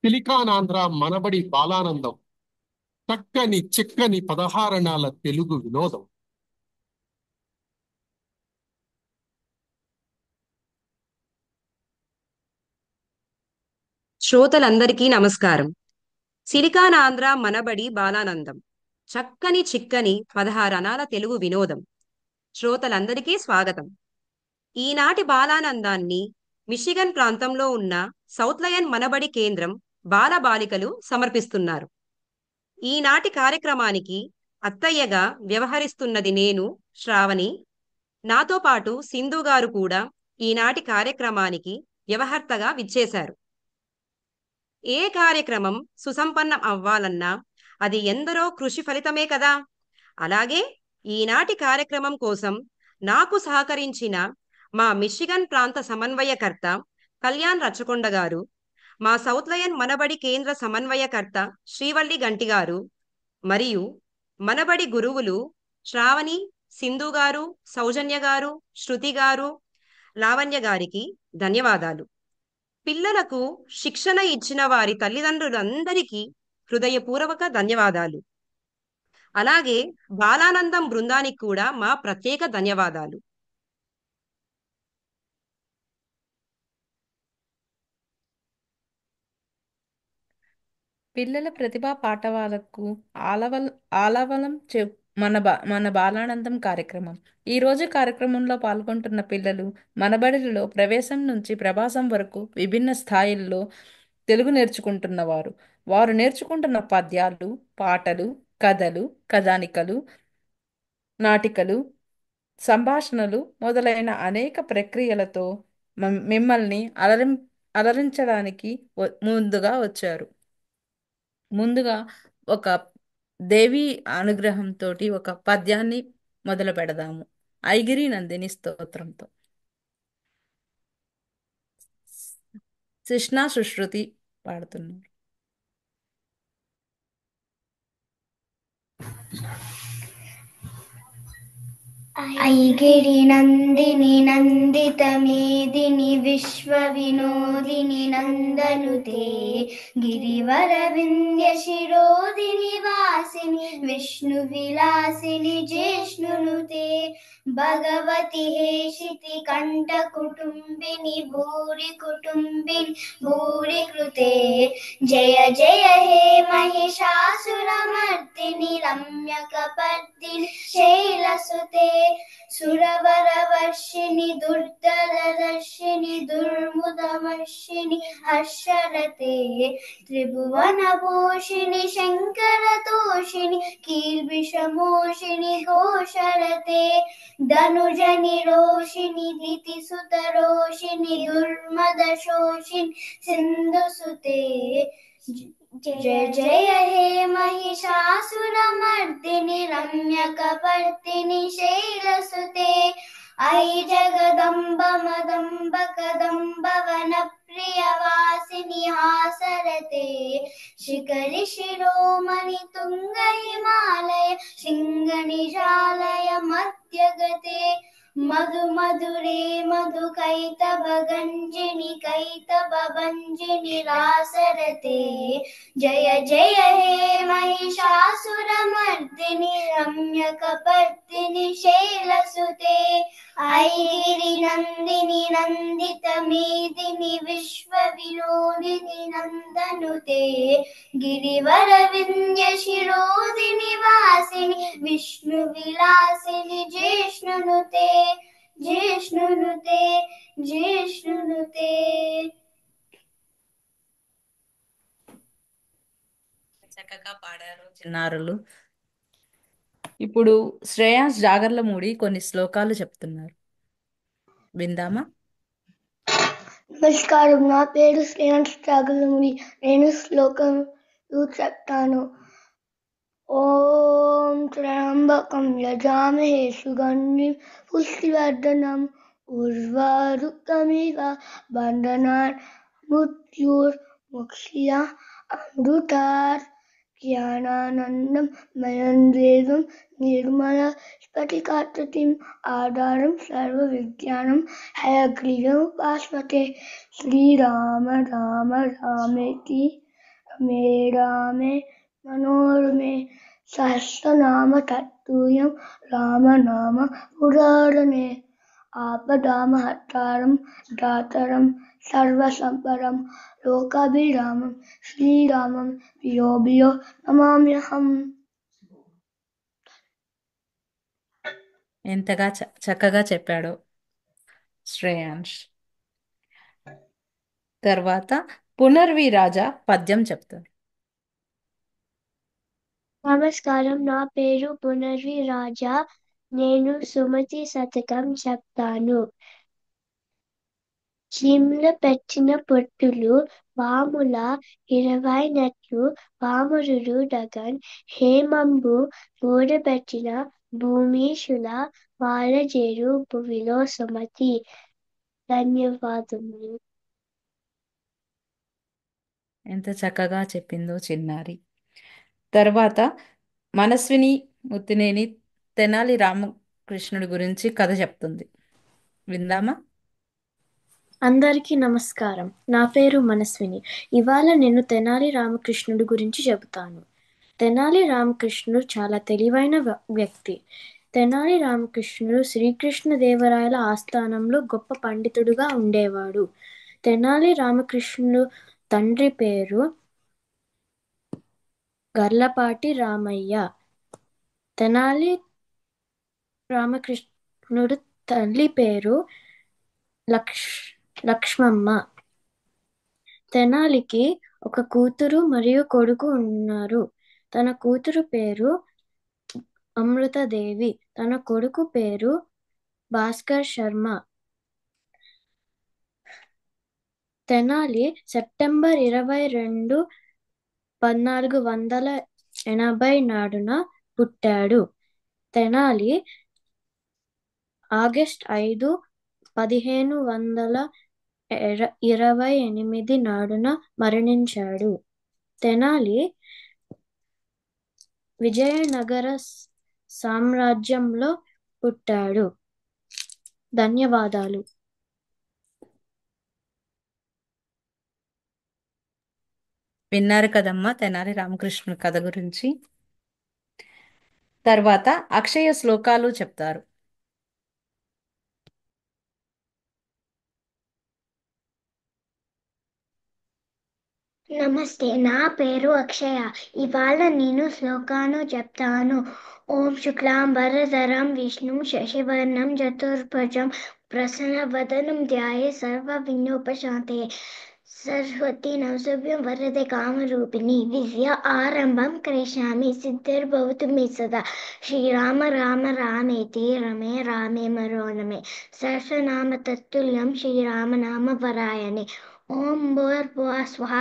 సిలికానాంధ్ర మనబడి బాలానందం చక్కని చిక్కని పదహారణాల తెలుగు వినోదం. శ్రోతలందరికీ నమస్కారం. సిలికానాంధ్ర మనబడి బాలానందం చక్కని చిక్కని 16 అనాల తెలుగు వినోదం. శ్రోతలందరికీ స్వాగతం. ఈనాటి బాలానందాన్ని మిషిగన్ ప్రాంతంలో ఉన్న సౌత్ లయన్ మనబడి కేంద్రం బాలబాలికలు సమర్పిస్తున్నారు. ఈనాటి కార్యక్రమానికి అత్తయ్యగా వ్యవహరిస్తున్నది నేను, శ్రావణి. నాతో పాటు సింధు గారు కూడా ఈనాటి కార్యక్రమానికి వ్యవహర్తగా విచ్చేశారు. ఏ కార్యక్రమం సుసంపన్నం అవ్వాలన్నా అది ఎందరో కృషి ఫలితమే కదా. అలాగే ఈనాటి కార్యక్రమం కోసం నాకు సహకరించిన మా మిషిగన్ ప్రాంత సమన్వయకర్త కళ్యాణ్ రచకొండ గారు, మా సౌత్ లయన్ మనబడి కేంద్ర సమన్వయకర్త శ్రీవల్లి గంటి గారు, మరియు మనబడి గురువులు శ్రావణి, సింధు గారు, సౌజన్య గారు, శృతి గారు, లావణ్య గారికి ధన్యవాదాలు. పిల్లలకు శిక్షణ ఇచ్చిన వారి తల్లిదండ్రులందరికీ హృదయపూర్వక ధన్యవాదాలు. అలాగే బాలానందం బృందానికి కూడా మా ప్రత్యేక ధన్యవాదాలు. పిల్లల ప్రతిభా పాఠవాలకు ఆలవల్ ఆలవలం మన బాలానందం కార్యక్రమం. ఈ రోజు కార్యక్రమంలో పాల్గొంటున్న పిల్లలు మనబడిలో ప్రవేశం నుంచి ప్రభాసం వరకు విభిన్న స్థాయిల్లో తెలుగు నేర్చుకుంటున్నవారు. వారు నేర్చుకుంటున్న పద్యాలు, పాటలు, కథలు, కథానికలు, నాటికలు, సంభాషణలు మొదలైన అనేక ప్రక్రియలతో మిమ్మల్ని అలరించడానికి ముందుగా వచ్చారు. ముందుగా ఒక దేవి అనుగ్రహంతో ఒక పద్యాన్ని మొదలు పెడదాము. ఐగిరి నందిని స్తోత్రంతో. కృష్ణ సుశ్రుతి పాడుతున్నారు. ఐగిరి నందిని నందిత మేదిని విశ్వ వినోదిని నందనుతే గిరివర వింధ్య శిరోదిని వాసిని విష్ణు విలాసిని జిష్ణునుతే భగవతి హేషితి కంఠ కుటుంబిని భూరి కుటుంబిని భూరి కృతే జయ జయ హే महिषासुरमर्दिनि रम्यकपर्दिनि शैलसुते सुरवरवर्षिणि दुर्धरदर्शिनि दुर्मुदवर्षिणि हर्षरते त्रिभुवनभूषिणि शङ्करतोषिणि कील्बिषमोषिणि घोषरते धनुजनिरोषिणि दितिसुतरोषिणि दुर्मदशोषिणि सिन्धुसुते जय जय हे महिषासुरमर्दिनि रम्यकपर्दिनि शैलसुते अयि जगदम्ब मदम्ब कदम्ब वनप्रियवासिनि हासरते शिखरि शिरोमणि तुंग हिमालय सिंहनिजालय मध्यगते मधु मधुरे मधु कैतव गंजिनि कैतव भंजिनि रासरते जय जय हे महिषासुरमर्दिनि रम्यकपर्दिनि शैलसुते ऐगिरि नन्दिनि नन्दित मेदिनि विश्व विनोदिनि नन्दनुते गिरिवर विंध्य शिरोदिनि वासिनि विष्णु विलासिनि जिष्णुनुते जिष्णुनुते जिष्णुनुते చక్కగా పాడారు చిన్నారులు. ఇప్పుడు శ్రేయాస్ జాగర్లమూడి కొన్ని శ్లోకాలు చెప్తున్నారు, విందామా? నమస్కారం, నా పేరు శ్రేయాన్స్ జాగర్లమూడి. నేను శ్లోకం చెప్తాను. ఓం త్రయంబకం యజామహే సుగంధిం పుష్టివర్ధనం ఉర్వారుకమివ బంధనాన్ మృత్యుర్ముక్షయ అమృతాత్ జ్ఞానానందం మయం దేవం నిర్మల స్ఫటికాకృతిం ఆధారం సర్వ విజ్ఞానం హయగ్రీవం ఉపాస్మతే శ్రీరామ రామ రామేతి मे रामे मनोरमे सहस्रनाम तत्तुल्यं राम नाम पुरारणे आपदामहत्तारं दातारं सर्वसम्पदं लोकाभिरामं श्रीरामं प्रियो प्रियो नमाम्यहम्. ఎంతగా చక్కగా చెప్పాడో శ్రేయాంష్. తర్వాత పునర్వి రాజా పద్యం చెప్తారు. నమస్కారం, నా పేరు పునర్వి రాజా. నేను సుమతి శతకం చెప్తాను. చిమ్ల పెట్టిన పొట్టులు వాముల 20 నెట్లు వామరుడు డగన్ హేమంబు మూడబెట్టిన భూమీషుల వారజేరు భువిలో సుమతి. ధన్యవాదములు. ఎంత చక్కగా చెప్పిందో చిన్నారి. తర్వాత మనస్విని ముత్తినేని తెనాలి రామకృష్ణుడి గురించి కథ చెప్తుంది. విందామా? అందరికీ నమస్కారం. నా పేరు మనస్విని. ఇవాళ నేను తెనాలి రామకృష్ణుడి గురించి చెబుతాను. తెనాలి రామకృష్ణుడు చాలా తెలివైన వ్యక్తి. తెనాలి రామకృష్ణుడు శ్రీకృష్ణదేవరాయల ఆస్థానంలో గొప్ప పండితుడుగా ఉండేవాడు. తెనాలి రామకృష్ణుడు తండ్రి పేరు గర్లపాటి రామయ్య. తెనాలి రామకృష్ణుడు తల్లి పేరు లక్ష్మమ్మ. తెనాలికి ఒక కూతురు మరియు కొడుకు ఉన్నారు. తన కూతురు పేరు అమృతదేవి, తన కొడుకు పేరు భాస్కర్ శర్మ. తెనాలి సెప్టెంబర్ 22, 1480 నాడున పుట్టాడు. తెనాలి ఆగస్ట్ 5, 1528 నాడున మరణించాడు. తెనాలి విజయనగర సామ్రాజ్యంలో పుట్టాడు. ధన్యవాదాలు. విన్నారు కదమ్మా తెనాలి రామకృష్ణుడి కథ గురించి. తర్వాత అక్షయ శ్లోకాలు చెప్తారు. నమస్తే, నా పేరు అక్షయ. ఇవాళ నేను శ్లోకాను చెప్తాను. ఓం శుక్లాంబరధరం విష్ణుం శశివర్ణం చతుర్భుజం ప్రసన్నవదనం ధ్యాయే సర్వ విఘ్నోపశాంతయే. సరస్వతి నమస్తుభ్యం వరదే కామరూపిణి విద్య ఆరంభం కరిష్యామి సిద్ధిర్భవతు మే సదా. శ్రీరామ రామ రామేతి రమే రామే మనోరమే సహస్రనామ తత్తుల్యం శ్రీరామ నామ వరాయనే. ఓం భూర్భువః స్వః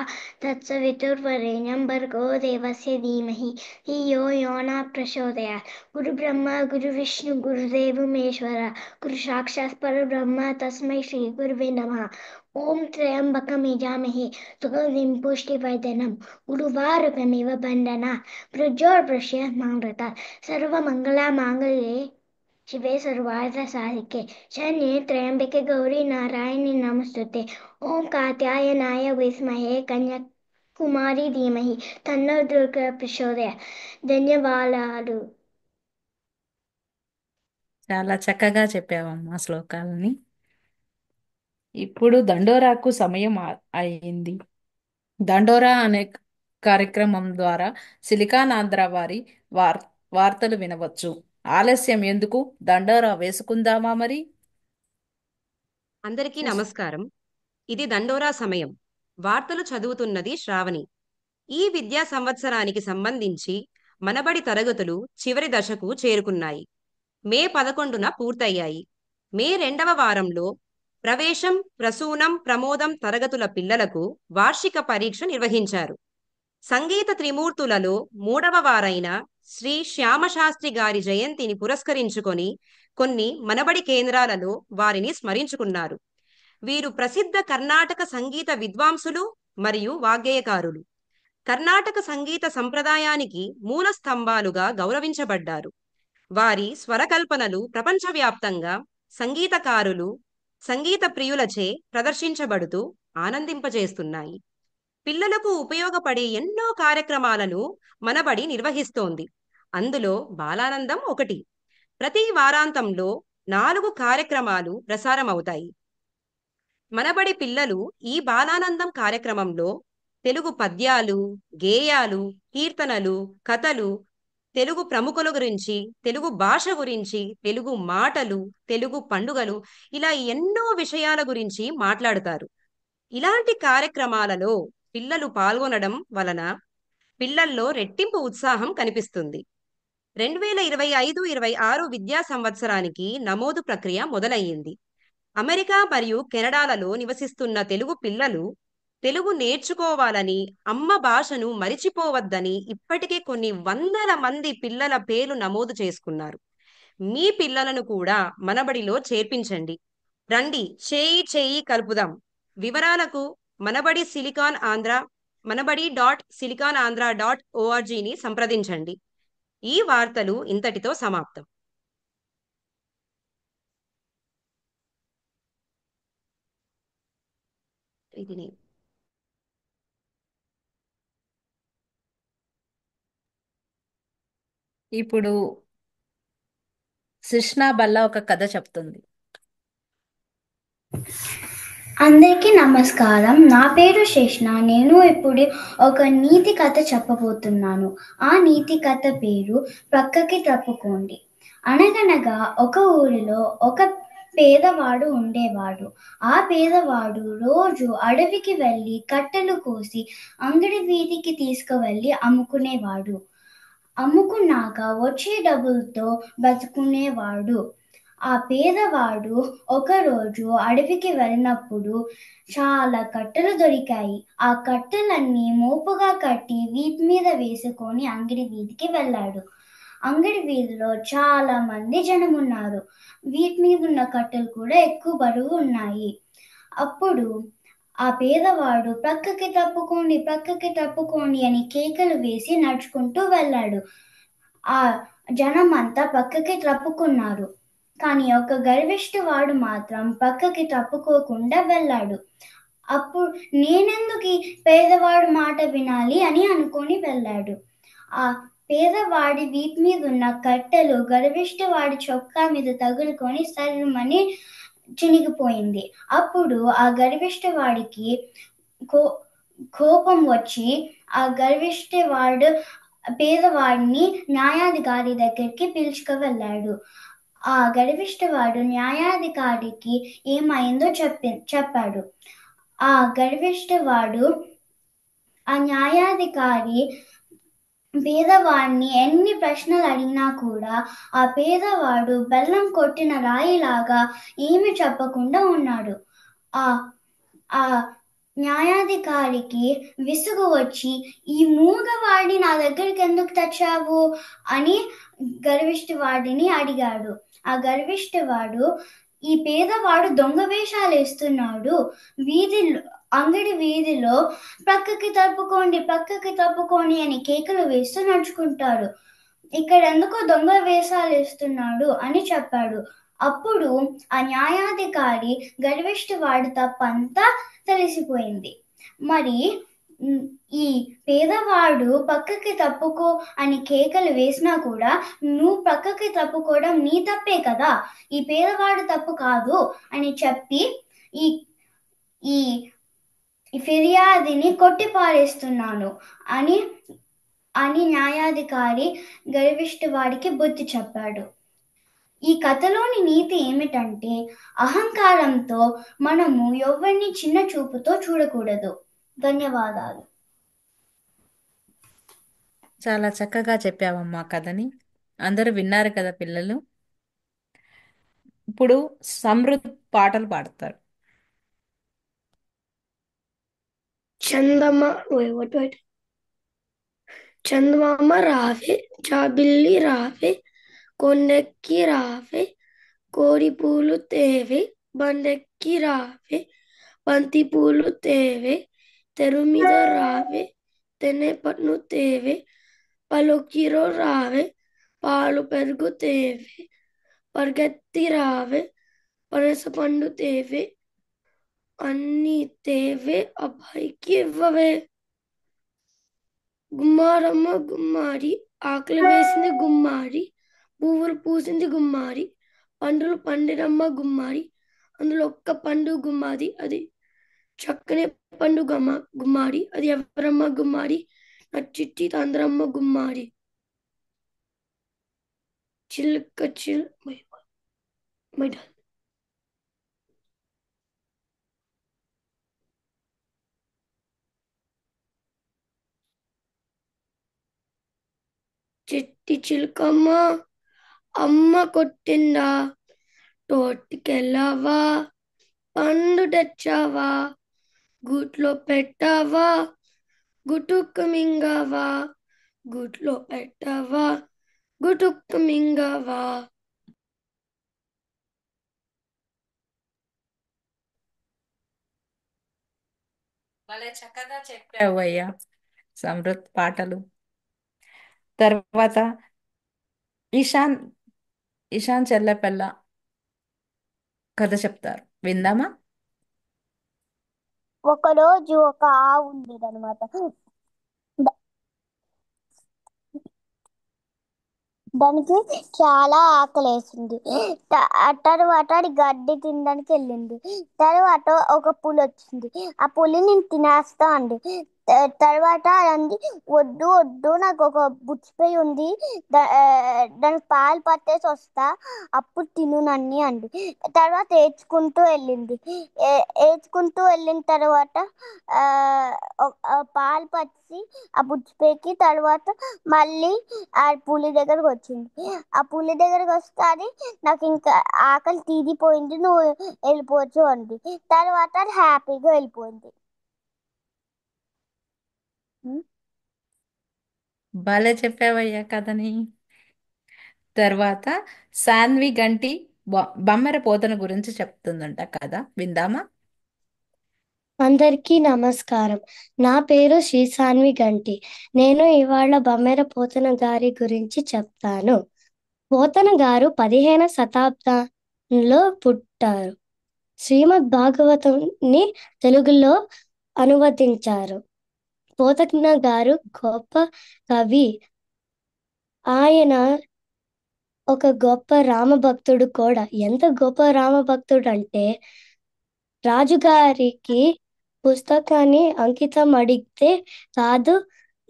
తత్సవితుర్వరేణ్యం భర్గో దేవస్య ధీమహి ధియో యో నః ప్రచోదయాత్. గురు బ్రహ్మ గురు విష్ణు గురుదేవో మహేశ్వర గురు సాక్షాత్ పరబ్రహ్మ తస్మై శ్రీ గురువే నమః. ఓం త్రయంబకం యజామహే సుగంధిం పుష్టివర్ధనం ఉర్వారుకమివ బంధనాత్ మృత్యోర్ముక్షీయమామృతాత్. సర్వమంగళమాంగళ్యే शिवे सर्वार्थसाधिके शरण्ये त्र्यंबके गौरी नारायणी नमस्तुते. ओम कात्यायनाय विद्महे कन्याकुमारी धीमहि तन्नो दुर्गा प्रचोदयात्. ధన్యవాదాలు. చాలా చక్కగా చెప్పావమ్మా శ్లోకాలని. ఇప్పుడు దండోరాకు సమయం అయింది. దండోరా అనే కార్యక్రమం ద్వారా సిలికాన్ ఆంధ్ర వారి వార్తలు వినవచ్చు. ఆలస్యం ఎందుకు, దండోరా వేసుకుందామా మరి? అందరికీ నమస్కారం. ఇది దండోరా సమయం. వార్తలు చదువుతున్నది శ్రావణి. ఈ విద్యా సంవత్సరానికి సంబంధించి మనబడి తరగతులు చివరి దశకు చేరుకున్నాయి. మే 11న పూర్తయ్యాయి. మే 2వ వారంలో ప్రవేశం, ప్రసూనం, ప్రమోదం తరగతుల పిల్లలకు వార్షిక పరీక్ష నిర్వహించారు. సంగీత త్రిమూర్తులలో 3వ వారైన శ్రీ శ్యామశాస్త్రి గారి జయంతిని పురస్కరించుకొని కొన్ని మనబడి కేంద్రాలలో వారిని స్మరించుకున్నారు. వీరు ప్రసిద్ధ కర్ణాటక సంగీత విద్వాంసులు మరియు వాగ్గేయకారులు. కర్ణాటక సంగీత సంప్రదాయానికి మూల స్తంభాలుగా గౌరవించబడ్డారు. వారి స్వరకల్పనలు ప్రపంచవ్యాప్తంగా సంగీతకారులు, సంగీత ప్రియులచే ప్రదర్శించబడుతూ ఆనందింపజేస్తున్నాయి. పిల్లలకు ఉపయోగపడే ఎన్నో కార్యక్రమాలను మనబడి నిర్వహిస్తోంది. అందులో బాలానందం ఒకటి. ప్రతి వారాంతంలో 4 కార్యక్రమాలు ప్రసారమవుతాయి. మనబడి పిల్లలు ఈ బాలానందం కార్యక్రమంలో తెలుగు పద్యాలు, గేయాలు, కీర్తనలు, కథలు, తెలుగు ప్రముఖుల గురించి, తెలుగు భాష గురించి, తెలుగు మాటలు, తెలుగు పండుగలు, ఇలా ఎన్నో విషయాల గురించి మాట్లాడుతారు. ఇలాంటి కార్యక్రమాలలో పిల్లలు పాల్గొనడం వలన పిల్లల్లో రెట్టింపు ఉత్సాహం కనిపిస్తుంది. 2025-26 విద్యా సంవత్సరానికి నమోదు ప్రక్రియ మొదలయ్యింది. అమెరికా మరియు కెనడాలలో నివసిస్తున్న తెలుగు పిల్లలు తెలుగు నేర్చుకోవాలని, అమ్మ భాషను మరిచిపోవద్దని ఇప్పటికే కొన్ని వందల మంది పిల్లల పేర్లు నమోదు చేసుకున్నారు. మీ పిల్లలను కూడా మనబడిలో చేర్పించండి. రండి, చేయి చేయి కలుపుదాం. వివరాలకు మనబడి.silicon.andhra.org ని సంప్రదించండి. ఈ వార్తలు ఇంతటితో సమాప్తం. ఇప్పుడు కృష్ణ బల్ల ఒక కథ చెప్తుంది. అందరికీ నమస్కారం. నా పేరు శేష్ణ. నేను ఇప్పుడు ఒక నీతి కథ చెప్పబోతున్నాను. ఆ నీతి కథ పేరు ప్రక్కకి తప్పుకోండి. అనగనగా ఒక ఊరిలో ఒక పేదవాడు ఉండేవాడు. ఆ పేదవాడు రోజు అడవికి వెళ్ళి కట్టెలు కోసి అంగడి వీధికి తీసుకువెళ్ళి అమ్ముకునేవాడు. అమ్ముకున్నాక వచ్చే డబ్బులతో బతుకునేవాడు. ఆ పేదవాడు ఒకరోజు అడవికి వెళ్ళినప్పుడు చాలా కట్టెలు దొరికాయి. ఆ కట్టెలన్నీ మోపుగా కట్టి వీపు మీద వేసుకొని అంగడి వీధికి వెళ్ళాడు. అంగడి వీధిలో చాలా మంది జనం ఉన్నారు. వీటి మీద ఉన్న కట్టెలు కూడా ఎక్కువ బరువు ఉన్నాయి. అప్పుడు ఆ పేదవాడు ప్రక్కకి తప్పుకోండి, ప్రక్కకి తప్పుకోండి అని కేకలు వేసి నడుచుకుంటూ వెళ్ళాడు. ఆ జనం అంతా పక్కకి తప్పుకున్నారు. కానీ ఒక గర్విష్టి వాడు మాత్రం పక్కకి తప్పుకోకుండా వెళ్ళాడు. అప్పుడు నేనెందుకు ఈ పేదవాడు మాట వినాలి అని అనుకొని వెళ్ళాడు. ఆ పేదవాడి వీపు మీద ఉన్న కట్టెలు గర్విష్టి వాడి చొక్కా మీద తగులుకొని సర్రమని చినిగిపోయింది. అప్పుడు ఆ గర్విష్టి వాడికి కోపం వచ్చి ఆ గర్విష్టి వాడు పేదవాడిని న్యాయాధికారి దగ్గరికి పిలుచుకు వెళ్ళాడు. ఆ గర్విష్టివాడు న్యాయాధికారికి ఏమైందో చెప్పాడు. ఆ గర్విష్టివాడు ఆ న్యాయాధికారి పేదవాడిని ఎన్ని ప్రశ్నలు అడిగినా కూడా ఆ పేదవాడు బెల్లం కొట్టిన రాయిలాగా ఏమి చెప్పకుండా ఉన్నాడు. ఆ న్యాయాధికారికి విసుగు వచ్చి, ఈ మూగవాడిని నా దగ్గరికి ఎందుకు తెచ్చావు అని గర్విష్టివాడిని అడిగాడు. ఆ గర్విష్టివాడు, ఈ పేదవాడు దొంగ వేషాలు వేస్తున్నాడు, అంగడి వీధిలో పక్కకి తప్పుకోండి, పక్కకి తప్పుకోండి అని కేకలు వేస్తూ నడుచుకుంటారు. ఇక్కడ ఎందుకో దొంగ వేషాలు వేస్తున్నాడు అని చెప్పాడు. అప్పుడు ఆ న్యాయాధికారి గర్విష్టివాడి తప్పంతా తెలిసిపోయింది. మరి ఈ పేదవాడు పక్కకి తప్పుకో అని కేకలు వేసినా కూడా నువ్వు పక్కకి తప్పుకోవడం నీ తప్పే కదా, ఈ పేదవాడు తప్పు కాదు అని చెప్పి ఈ ఫిర్యాదుని కొట్టిపారేస్తున్నాను అని న్యాయాధికారి గర్విష్టివాడికి బుద్ధి చెప్పాడు. ఈ కథలోని నీతి ఏమిటంటే, అహంకారంతో మనము ఎవరిని చిన్న చూపుతో చూడకూడదు. ధన్యవాదాలు. చాలా చక్కగా చెప్పావమ్మా కథని. అందరూ విన్నారు కదా పిల్లలు. ఇప్పుడు సమృద్ధి పాటలు పాడతారు. చందమామ రావే, జాబిల్లి రావే, కొండెక్కి రావే, కోడి పూలు తేవే, బండెక్కి రావే, బంతి పూలు తేవే, తెరు మీద రావే, తెనె పన్ను తేవే, పలుకిరో రావే, పాలు పెరుగు తేవే, పరిగెత్తి రావే, పనస పండు తేవే, అన్ని తేవే, అబ్బాయికి ఇవ్వవే. గుమ్మారమ్మ గుమ్మారి, ఆకలి వేసింది గుమ్మారి, పువ్వులు పూసింది గుమ్మారి, పండులు పండినమ్మ గుమ్మారి, అందులో ఒక్క పండు గుమ్మాది, అది చక్కని పండు గుమ్మారి, అది ఎవరమ్మ గుమ్మారి, నా చిట్టి తంద్రమ్మ గుమ్మారి. చిలుక చిల్ మై డాల్. చిట్టి చిలుకమ్మ అమ్మ కొట్టిందా, తోటికెళ్ళావా, పండు తెచ్చావా, గూట్లో పెట్టావా, గుటుక్కు మింగావా, గూట్లో పెట్టావా, గుటుక్కు మింగావా. భలే చక్కగా చెప్పావు అయ్యా సమృత్ పాటలు. తర్వాత ఇషాన్ ఇషాన్ చెల్లెపల్ల కథ చెప్తారు, విందామా? ఒకరోజు ఒక ఆవు ఉండేదన్నమాట. దానికి చాలా ఆకలేసింది. తర్వాత అది గడ్డి తినడానికి వెళ్ళింది. తర్వాత ఒక పులి వచ్చింది. ఆ పులి నేను తినేస్తా అండి. తర్వాత అంది, వద్దు వద్దు, నాకు ఒక బుచ్చిపోయి ఉంది, దానికి పాలు పట్టేసి వస్తా, అప్పుడు తిను నన్ని అండి. తర్వాత ఏడ్చుకుంటూ వెళ్ళింది. ఏడ్చుకుంటూ వెళ్ళిన తర్వాత పాలు పచ్చి ఆ బుచ్చిపోయికి తర్వాత మళ్ళీ ఆ పులి దగ్గరకు వచ్చింది. ఆ పులి దగ్గరకు వస్తే అది, నాకు ఇంకా ఆకలి తీరిపోయింది, నువ్వు వెళ్ళిపోవచ్చు అంది. తర్వాత అది హ్యాపీగా వెళ్ళిపోయింది. భలే చెప్పావయ్యా కథని. తర్వాత సాన్వి గంటి బమ్మెర పోతన గురించి చెప్తుందంట కథ, విందామా? అందరికీ నమస్కారం. నా పేరు శ్రీసాన్వి గంటి. నేను ఇవాళ బమ్మెర పోతన గారి గురించి చెప్తాను. పోతన గారు 15వ శతాబ్దంలో పుట్టారు. శ్రీమద్ భాగవతంని తెలుగులో అనువదించారు. పోతన గారు గొప్ప కవి. ఆయన ఒక గొప్ప రామభక్తుడు కూడా. ఎంత గొప్ప రామభక్తుడు అంటే, రాజుగారికి పుస్తకాన్ని అంకితం అడిగితే, కాదు,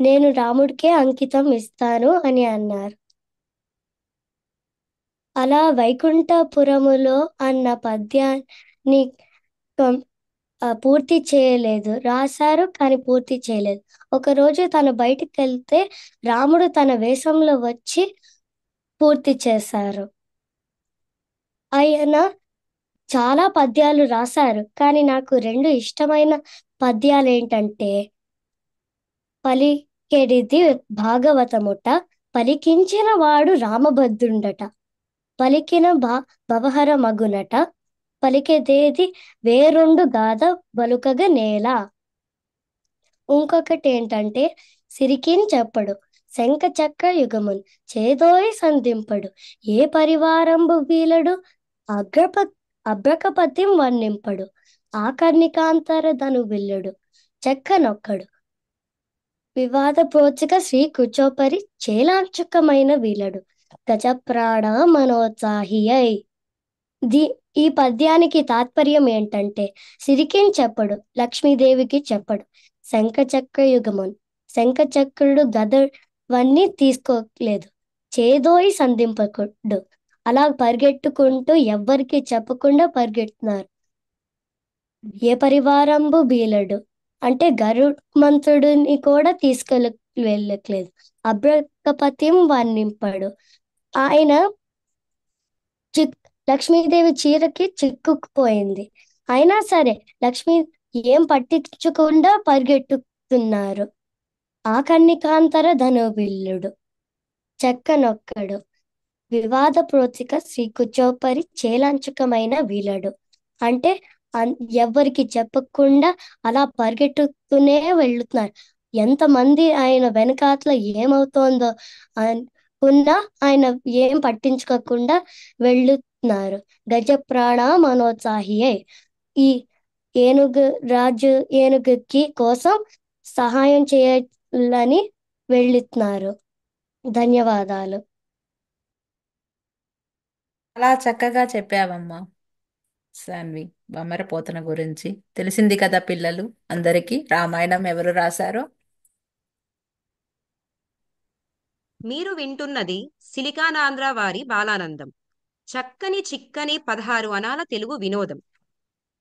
నేను రాముడికే అంకితం ఇస్తాను అని అన్నారు. అలా వైకుంఠపురములో అన్న పద్యాన్ని పూర్తి చేయలేదు. రాశారు కానీ పూర్తి చేయలేదు. ఒకరోజు తను బయటికి వెళ్తే రాముడు తన వేషంలో వచ్చి పూర్తి చేశారు. ఆయన చాలా పద్యాలు రాశారు, కానీ నాకు 2 ఇష్టమైన పద్యాలు ఏంటంటే, పలికెడిది భాగవతముట, పలికించిన వాడు రామభద్రుండట, పలికిన భవహర మగునట, పలికెదేది వేరొండు గాథ బలుకగ నేల. ఇంకొకటి ఏంటంటే, సిరికిన్ చెప్పడు శంఖ చక్ర యుగమున్ చేదోయి సంధింపడు, ఏ పరివారంబు వీలడు అబ్రకపతిం వర్ణింపడు, ఆకర్ణికాంతర ధను విల్లడు చెక్కనొక్కడు, వివాద ప్రోచిక శ్రీ కుచోపరి చేలాంచకమైన వీలడు, గజప్రాణ మనోత్సాహి అయి. ఈ పద్యానికి తాత్పర్యం ఏంటంటే, సిరికిన్ చెప్పడు లక్ష్మీదేవికి చెప్పడు శంఖచక్ర యుగమున్, శంఖచక్రుడు గదవన్నీ తీసుకోలేదు, చేదోయి సంధింపకుడు, అలా పరిగెట్టుకుంటూ ఎవ్వరికి చెప్పకుండా పరిగెడుతున్నారు. ఏ పరివారంబు బీలడు అంటే గరుత్మంతుడిని కూడా వెళ్ళట్లేదు, అబ్రకపతిం వర్ణింపడు. ఆయన లక్ష్మీదేవి చీరకి చిక్కుకుపోయింది, అయినా సరే లక్ష్మీ ఏం పట్టించకుండా పరిగెట్టుతున్నారు. ఆకర్ణికాంతర ధనువిల్లుడు చెక్కనొక్కడు, వివాద ప్రోచిక శ్రీ కుచోపరి చేలాంచకమైన వీలడు అంటే ఎవ్వరికి చెప్పకుండా అలా పరిగెట్టుతూనే వెళ్తున్నారు. ఎంతమంది ఆయన వెనకాతల ఏమవుతోందో ఉన్నా ఆయన ఏం పట్టించుకోకుండా వెళ్ళుతున్నారు. గజప్రాణ మనోత్సాహి. ఈ రాజు ఏనుగుకి కోసం సహాయం చేయాలని వెళ్తున్నారు. ధన్యవాదాలు. అలా చక్కగా చెప్పావమ్మా సాన్వి. బొమ్మరపోతన గురించి తెలిసింది కదా పిల్లలు అందరికీ రామాయణం ఎవరు రాశారో. మీరు వింటున్నది సిలికానాంధ్ర వారి బాలానందం. చక్కని చిక్కని 16 అనాల తెలుగు వినోదం.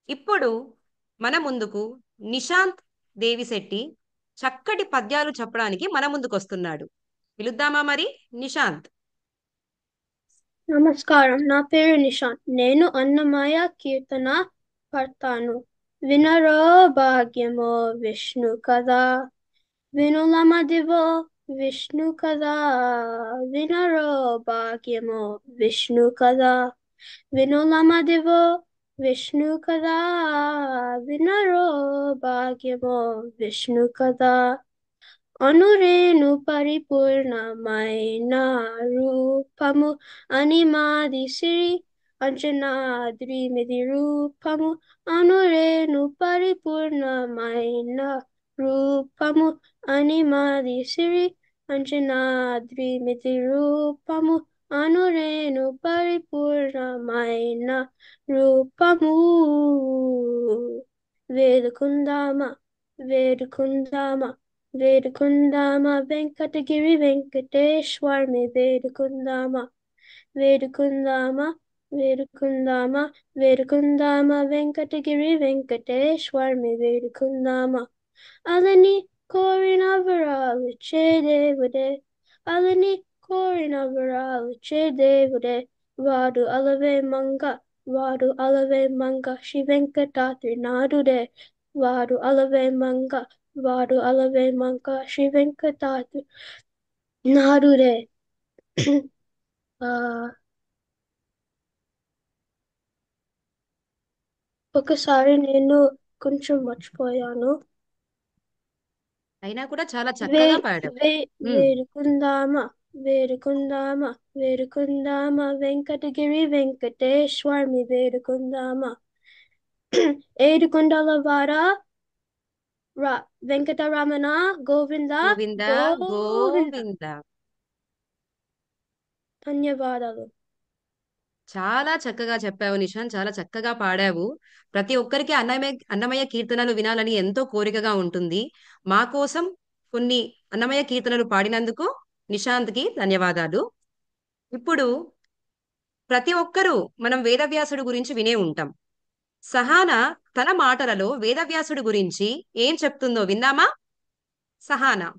ఇప్పుడు మన ముందుకు నిశాంత్ దేవిశెట్టి చక్కటి పద్యాలు చెప్పడానికి మన ముందుకు వస్తున్నాడు. పిలుద్దామా మరి నిశాంత్? నమస్కారం, నా పేరు నిశాంత్. నేను అన్నమయ్య కీర్తన పడతాను. వినరో భాగ్యమో విష్ణు కదా, వినులమదివో విష్ణు కదా. వినరో భాగ్యమో విష్ణు కదా, వినులమదివో విష్ణు కదా. వినరో భాగ్యమో విష్ణు కదా. అనురేణు పరిపూర్ణమైన రూపము అనిమాది సిరి అంజనాద్రిమిది రూపము. అనురేణు పరిపూర్ణమైన రూపము అనిమాది సిరి అంజనాద్రిమిది రూపము. అనురేణు పరిపూర్ణమైన రూపము. వేడుకుందామా వేడుకుందామా వేడుకుందామా వెంకటగిరి వెంకటేశ్వరుని వేడుకుందామా. వేడుకుందామా వేడుకుందామా వేడుకుందామా వెంకటగిరి వెంకటేశ్వరుని వేడుకుందామా. అలని కోరిన వరాలు చే దేవుడే, అలని కోరిన వరాలు చే దేవుడే. వాడు అలవే మంగ, వాడు అలవే మంగ శ్రీ వెంకటాద్రి నాడుడే. వాడు అలవే మంగ, వాడు అలవే మంగ శ్రీ వెంకటాద్రి నాడుడే. ఆ, ఒకసారి నేను కొంచెం మర్చిపోయాను. అయినా కూడా చాలా వే చక్కగా పాడావు. వే వేడుకుందామా వేడుకుందామా వేడుకుందామా వెంకటగిరి వెంకటేశ్వరుని వేడుకుందామా. ఏడుకొండల వాడ వెంకటరమణ గోవింద గోవింద గోవింద. గోవింద. ధన్యవాదాలు. చాలా చక్కగా చెప్పావు నిశాంత్, చాలా చక్కగా పాడావు. ప్రతి ఒక్కరికి అన్నమయ్య కీర్తనలు వినాలని ఎంతో కోరికగా ఉంటుంది. మా కోసం కొన్ని అన్నమయ్య కీర్తనలు పాడినందుకు నిశాంత్కి ధన్యవాదాలు. ఇప్పుడు ప్రతి ఒక్కరూ మనం వేదవ్యాసుడు గురించి వినే ఉంటాం. సహానా తన మాటలలో వేదవ్యాసుడు గురించి ఏం చెప్తుందో విందామా? సహానా.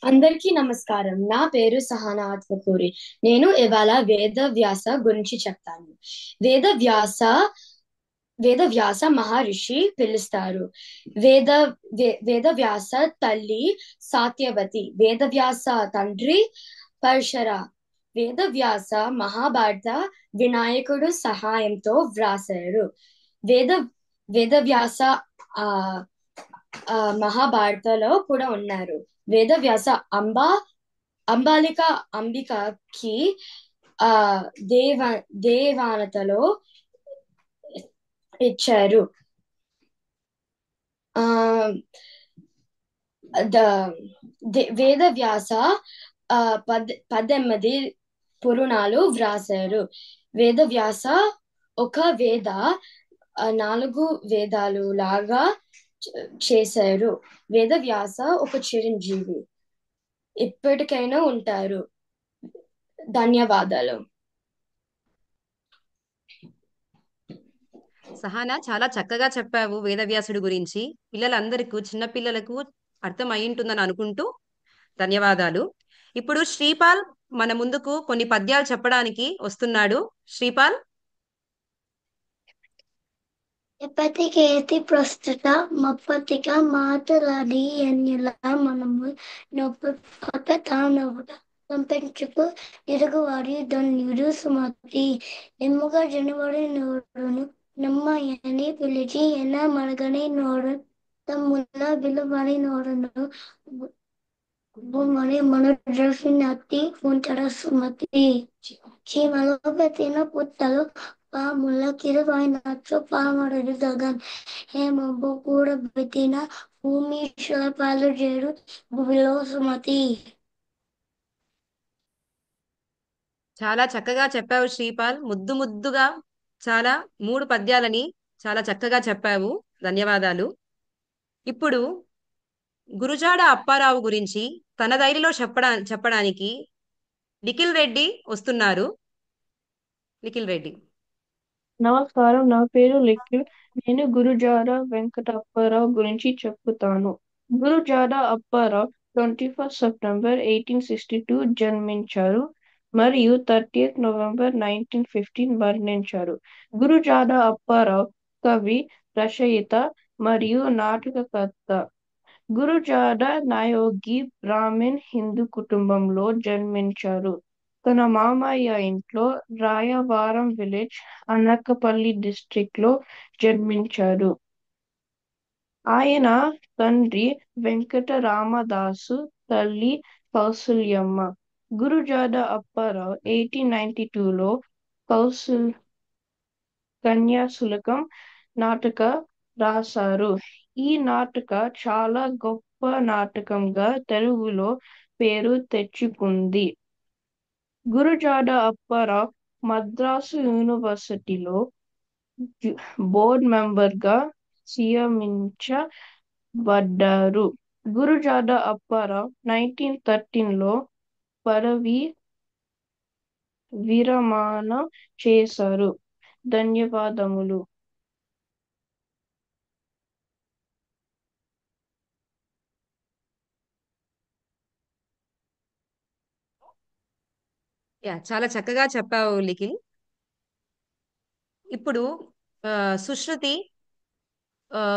అందరికీ నమస్కారం. నా పేరు సహానా ఆత్మకూరి. నేను ఇవాళ వేదవ్యాస గురించి చెప్తాను. వేదవ్యాస మహర్షి పిలుస్తారు. వేదవ్యాస తల్లి సాత్యవతి, వేదవ్యాస తండ్రి పరశర. వేదవ్యాస మహాభారత వినాయకుడు సహాయంతో వ్రాసారు. వేదవ్యాస మహాభారతలో కూడా ఉన్నారు. వేదవ్యాస అంబికకి దేవానతలో ఇచ్చారు. వేదవ్యాస 18 పురాణాలు వ్రాసారు. వేదవ్యాస ఒక 4 వేదాలు లాగా చేశారు. వేదవ్యాస ఒక చిరంజీవి, ఇప్పటికైనా ఉంటారు. ధన్యవాదాలు. సహానా, చాలా చక్కగా చెప్పావు వేదవ్యాసుడు గురించి. పిల్లలందరికీ, చిన్న పిల్లలకు అర్థం అయి ఉంటుందని అనుకుంటూ ధన్యవాదాలు. ఇప్పుడు శ్రీపాల్ మన ముందుకు కొన్ని పద్యాలు చెప్పడానికి వస్తున్నాడు. శ్రీపాల్. ఎప్పటికేతి ప్రస్తుత మప్పటిగా మాటలాడి ఎన్నిల మనము నొప్పక తానవుట సంపెంచుకు ఇరుగువారి ధన్యుడు సుమతి. ఎమ్ముగా జనవరి నోడును నమ్మయని పిలిచి ఎన్న మరగని నోడు తమ్ముల విలువని నోడును భూమని మన ద్రవ్యనతి ఉంచడ సుమతి. చీమలో పెట్టిన పుట్టలు పాములకి 20 నచ్చు పామరుడు దగన్ హేమంబు కూడబెట్టిన భూమీశ్వర పాలు చేరు భూమిలో సుమతి. చాలా చక్కగా చెప్పావు శ్రీపాల్. ముద్దు ముద్దుగా చాలా 3 పద్యాలని చాలా చక్కగా చెప్పావు. ధన్యవాదాలు. ఇప్పుడు గురుజాడ అప్పారావు గురించి తన డైరీలో చెప్పడానికి నిఖిల్ రెడ్డి వస్తున్నారు. నిఖిల్ రెడ్డి. నమస్కారం, నా పేరు నిఖిల్. నేను గురుజాడ వెంకట అప్పారావు గురించి చెప్తాను. గురుజాడ అప్పారావు 21 సెప్టెంబర్ 1862 జన్మించారు మరియు 30 నవంబర్ 1915 మరణించారు. గురుజాడ అప్పారావు కవి, రచయిత మరియు నాటకకర్త. గురుజాడ నాయోగి బ్రాహ్మిన్ హిందూ కుటుంబంలో జన్మించారు. తన మామయ్య ఇంట్లో రాయవారం విలేజ్, అనకాపల్లి డిస్ట్రిక్ట్ లో జన్మించారు. ఆయన తండ్రి వెంకట రామదాసు, తల్లి కౌసల్యమ్మ. గురుజాడ అప్పారావు 1892లో కన్యాశుల్కం నాటక రాశారు. ఈ నాటక చాలా గొప్ప నాటకంగా తెలుగులో పేరు తెచ్చుకుంది. గురుజాడ అప్పారావు మద్రాసు యూనివర్సిటీలో బోర్డ్ మెంబర్గా నియమించబడ్డారు. గురుజాడ అప్పారావు 1913లో పదవీ విరమణ చేశారు. ధన్యవాదములు. చాలా చక్కగా చెప్పావు నిఖిల్. ఇప్పుడు సుశ్రుతి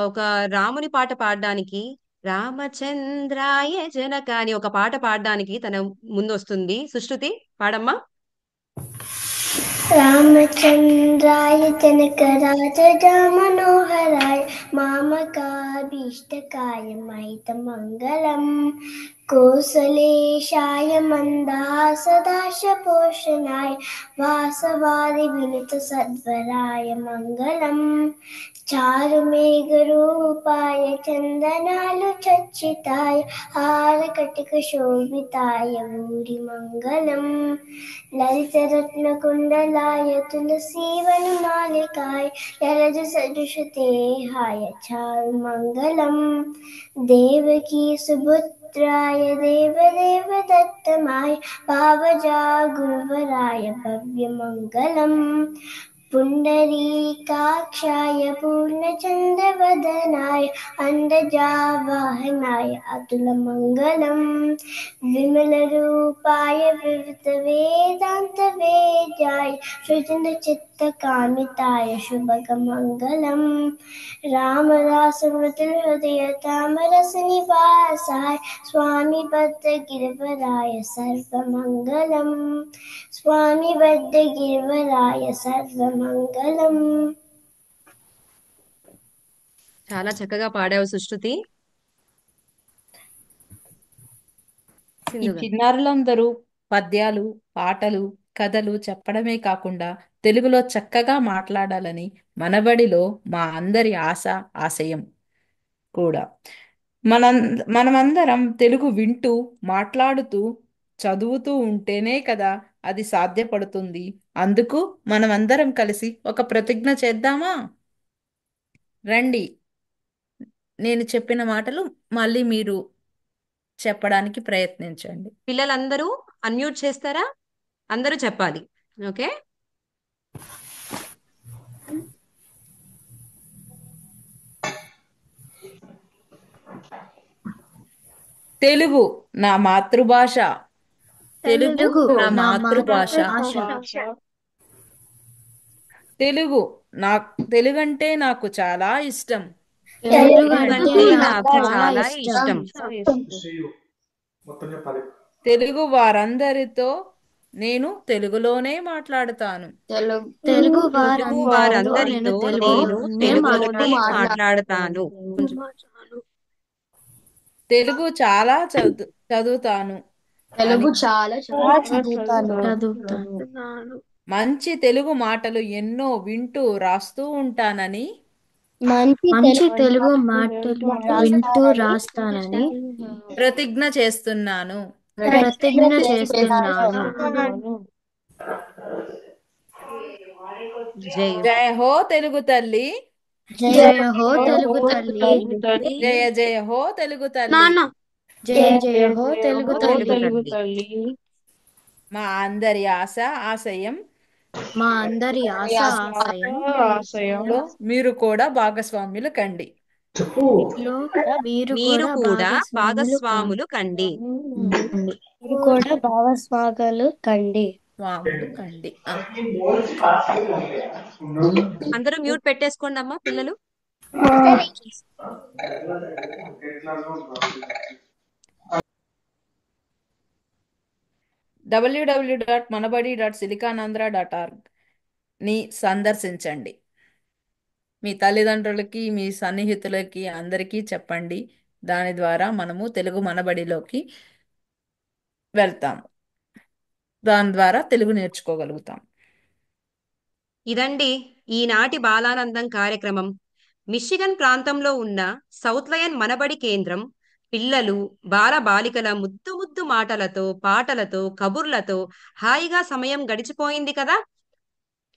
ఒక రాముని పాట పాడడానికి, రామచంద్రాయ జనక అని ఒక పాట పాడడానికి తన ముందు వస్తుంది. సుశ్రుతి, పాడమ్మా. రామచంద్రాయ జనక రాజ మనోహరాయ మామకాభీష్టకాయ మహిత మంగళం కోసలేశాయ మందాసదాశ పోషణాయ వాసవాది వినుత సద్వరాయ మంగళం చారుమేఘరూపాయ చందనాలు చర్చితాయ హారకటిక శోభితాయ ఊరి మంగళం లలితరత్నకుండలాయ తులసీవనమాలికాయ లలజ సదృశతేహాయ చారుమంగళం దేవకీ సుపుత్రాయ దేవదేవ దత్తమాయ భావజా గురువరాయ భవ్యమంగళం పుండరీకాక్షాయ పూర్ణచంద్రవదనాయ అండజావాహనాయ అతులమంగళం విమలరూపాయ వివిధ వేదాంత వేద్యాయ సృజనచిత్తకామితాయ శుభగమంగళం రామదాసమృతహృదయ తామరస నివాసాయ స్వామి బద్ధగిరివరాయ సర్వమంగళం స్వామి బద్ధగిరివరాయ సర్వమంగళం. చాలా చక్కగా పాడావు సుశ్రుతి. ఈ చిన్నారులందరూ పద్యాలు, పాటలు, కథలు చెప్పడమే కాకుండా తెలుగులో చక్కగా మాట్లాడాలని మనబడిలో మా అందరి ఆశ, ఆశయం కూడా. మనమందరం తెలుగు వింటూ, మాట్లాడుతూ, చదువుతూ ఉంటేనే కదా అది సాధ్యపడుతుంది. అందుకు మనమందరం కలిసి ఒక ప్రతిజ్ఞ చేద్దామా? రండి, నేను చెప్పిన మాటలు మళ్ళీ మీరు చెప్పడానికి ప్రయత్నించండి. పిల్లలందరూ అన్మ్యూట్ చేస్తారా? అందరూ చెప్పాలి. ఓకే. తెలుగు నా మాతృభాష. తెలుగు నా మాతృభాష. తెలుగంటే నాకు చాలా ఇష్టం. తెలుగంటే నాకు చాలా ఇష్టం. తెలుగు వారందరితో నేను తెలుగులోనే మాట్లాడతాను. తెలుగు వారందరితో నేను తెలుగులోనే మాట్లాడతాను. తెలుగు చాలా చదువుతాను. తెలుగు చాలా చదువుతాను. మంచి తెలుగు మాటలు ఎన్నో వింటూ రాస్తూ ఉంటానని మంచి తెలుగు తెలుగు మాటలు వింటూ రాస్తానని ప్రతిజ్ఞ చేస్తున్నాను. ప్రతిజ్ఞ చేస్తున్నాను. జై జయ హో తెలుగు తల్లి, జయ హో తెలుగు తల్లి, జయ జయ హో తెలుగు తల్లి. నాన్న జయ జయ హో తెలుగు తల్లి. తెలుగు తల్లి. మా అందరి ఆశ ఆశయం మా అందరి ఆశ ఆశయం ఆశయం మీరు కూడా భాగస్వాములు కండి. లో మీరు మీరు కూడా భాగస్వాములు భాగస్వాములు కండి. మీరు కూడా భాగస్వాములు కండి. స్వాములు కండి. అందరూ మ్యూట్ పెట్టేసుకోండి అమ్మా పిల్లలు. www.manabadi.silicanandhra.org ని సందర్శించండి. మీ తల్లిదండ్రులకి, మీ సన్నిహితులకి అందరికీ చెప్పండి. దాని ద్వారా మనము తెలుగు మనబడిలోకి వెళ్తాము. దాని ద్వారా తెలుగు నేర్చుకోగలుగుతాం. ఇదండి ఈనాటి బాలానందం కార్యక్రమం. మిషిగన్ ప్రాంతంలో ఉన్న సౌత్ లయన్ మనబడి కేంద్రం పిల్లలు, బాలబాలికల ముద్దు ముద్దు మాటలతో, పాటలతో, కబుర్లతో హాయిగా సమయం గడిచిపోయింది కదా.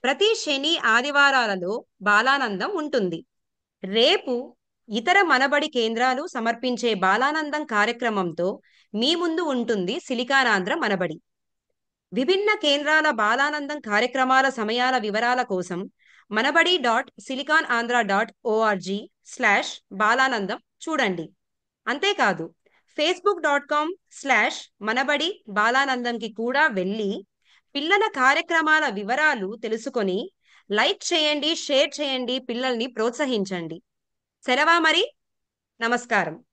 ప్రతి శని ఆదివారాలలో బాలానందం ఉంటుంది. రేపు ఇతర మనబడి కేంద్రాలు సమర్పించే బాలానందం కార్యక్రమంతో మీ ముందు ఉంటుంది సిలికానాంధ్ర మనబడి. విభిన్న కేంద్రాల బాలానందం కార్యక్రమాల సమయాల వివరాల కోసం manabadi.silicanandhra.org/బాలానందం చూడండి. అంతేకాదు facebook.com/మనబడి బాలానందంకి కూడా వెళ్ళి పిల్లల కార్యక్రమాల వివరాలు తెలుసుకొని లైక్ చేయండి, షేర్ చేయండి, పిల్లల్ని ప్రోత్సహించండి. సెలవా మరి. నమస్కారం.